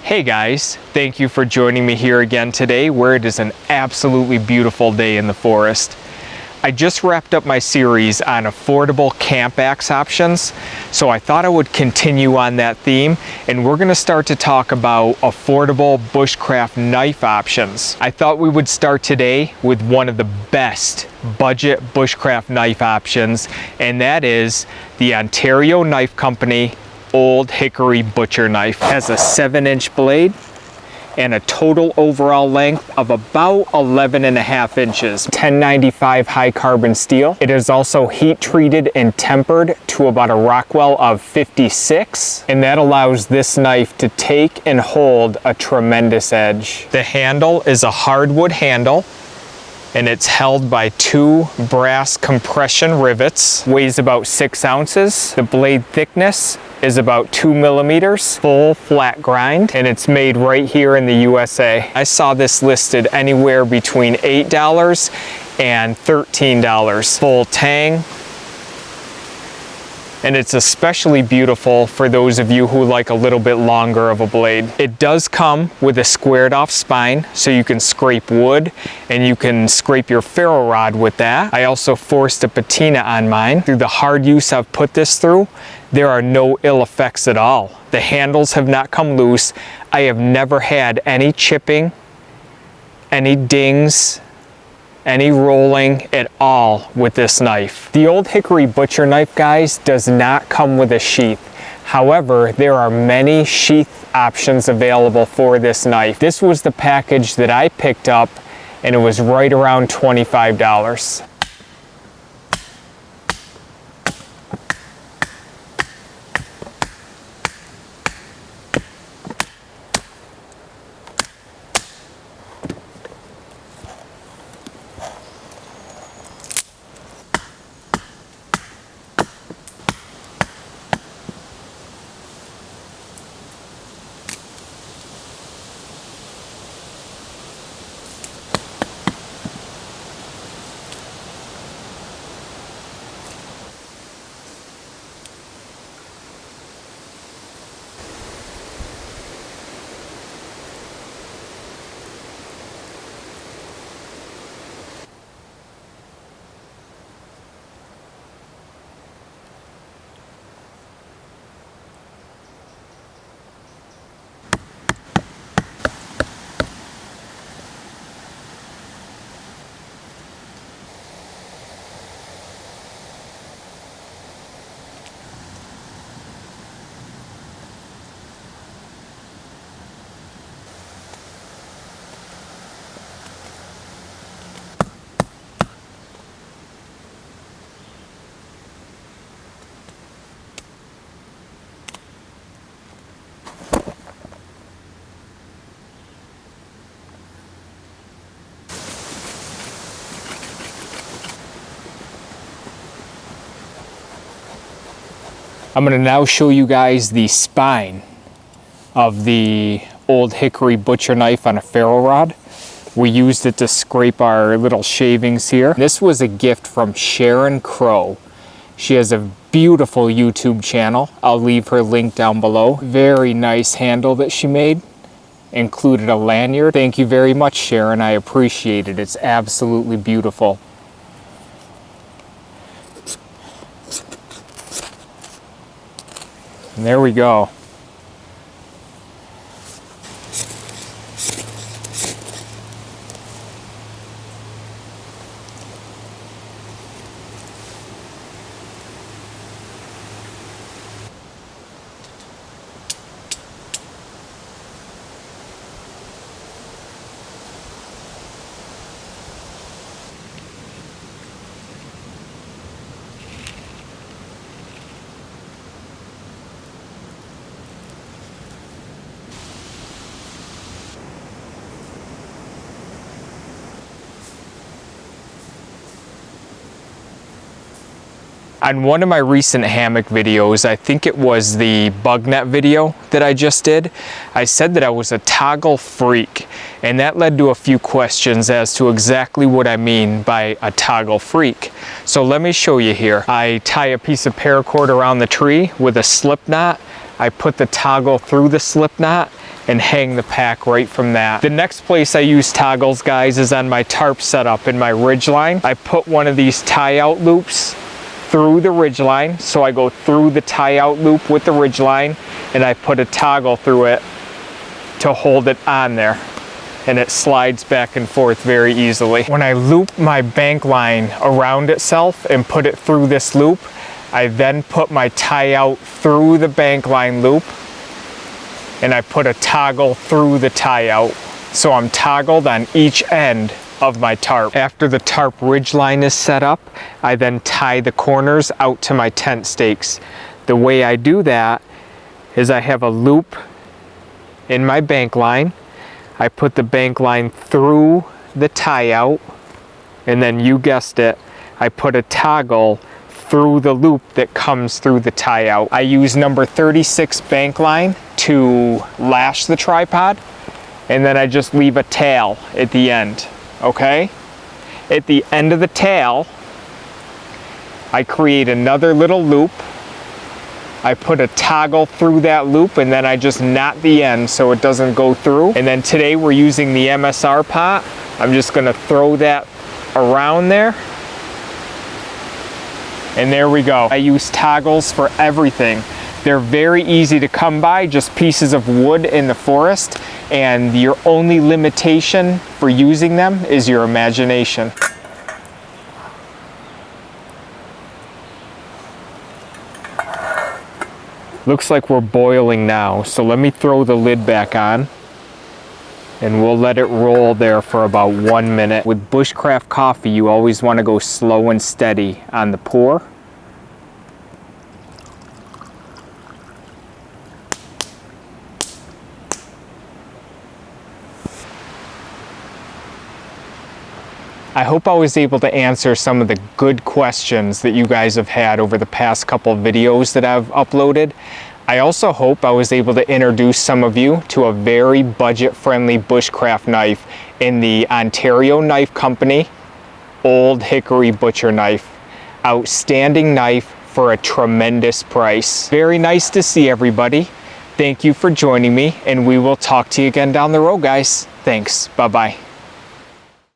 Hey guys, thank you for joining me here again today where it is an absolutely beautiful day in the forest. I just wrapped up my series on affordable camp axe options, so I thought I would continue on that theme, and we're going to start to talk about affordable bushcraft knife options. I thought we would start today with one of the best budget bushcraft knife options, and that is the Ontario Knife Company Old Hickory Butcher Knife. It has a 7-inch blade and a total overall length of about 11.5 inches. 1095 high carbon steel. It is also heat treated and tempered to about a Rockwell of 56, and that allows this knife to take and hold a tremendous edge. The handle is a hardwood handle, and it's held by 2 brass compression rivets. Weighs about 6 ounces. The blade thickness is about 2 millimeters, full flat grind, and it's made right here in the USA. I saw this listed anywhere between $8 and $13. Full tang. And it's especially beautiful for those of you who like a little bit longer of a blade. It does come with a squared off spine, so you can scrape wood and you can scrape your ferro rod with that. I also forced a patina on mine. Through the hard use I've put this through, there are no ill effects at all. The handles have not come loose. I have never had any chipping, any dings, any rolling at all with this knife. The Old Hickory Butcher Knife, guys, does not come with a sheath. However, there are many sheath options available for this knife. This was the package that I picked up, and it was right around $25. I'm going to now show you guys the spine of the Old Hickory Butcher Knife on a ferro rod. We used it to scrape our little shavings here. This was a gift from Sharon Crowe. She has a beautiful YouTube channel. I'll leave her link down below. Very nice handle that she made. Included a lanyard. Thank you very much, Sharon. I appreciate it. It's absolutely beautiful. And there we go. On one of my recent hammock videos, I think it was the bug net video that I just did, I said that I was a toggle freak, and that led to a few questions as to exactly what I mean by a toggle freak. So let me show you here. I tie a piece of paracord around the tree with a slip knot. I put the toggle through the slip knot, and hang the pack right from that. The next place I use toggles, guys, is on my tarp setup in my ridge line. I put one of these tie out loops through the ridge line. So I go through the tie out loop with the ridge line and I put a toggle through it to hold it on there. And it slides back and forth very easily. When I loop my bank line around itself and put it through this loop, I then put my tie out through the bank line loop and I put a toggle through the tie out. So I'm toggled on each end of my tarp. After the tarp ridge line is set up, I then tie the corners out to my tent stakes. The way I do that is I have a loop in my bank line. I put the bank line through the tie out, and then you guessed it, I put a toggle through the loop that comes through the tie out. I use number 36 bank line to lash the tripod, and then I just leave a tail at the end, okay? At the end of the tail, I create another little loop. I put a toggle through that loop and then I just knot the end so it doesn't go through. And then today we're using the MSR pot. I'm just gonna throw that around there. And there we go. I use toggles for everything. They're very easy to come by, just pieces of wood in the forest, and your only limitation for using them is your imagination. Looks like we're boiling now, so let me throw the lid back on and we'll let it roll there for about 1 minute. With Bushcraft coffee, you always want to go slow and steady on the pour. I hope I was able to answer some of the good questions that you guys have had over the past couple of videos that I've uploaded. I also hope I was able to introduce some of you to a very budget-friendly bushcraft knife in the Ontario Knife Company Old Hickory Butcher Knife. Outstanding knife for a tremendous price. Very nice to see everybody. Thank you for joining me, and we will talk to you again down the road, guys. Thanks. Bye-bye.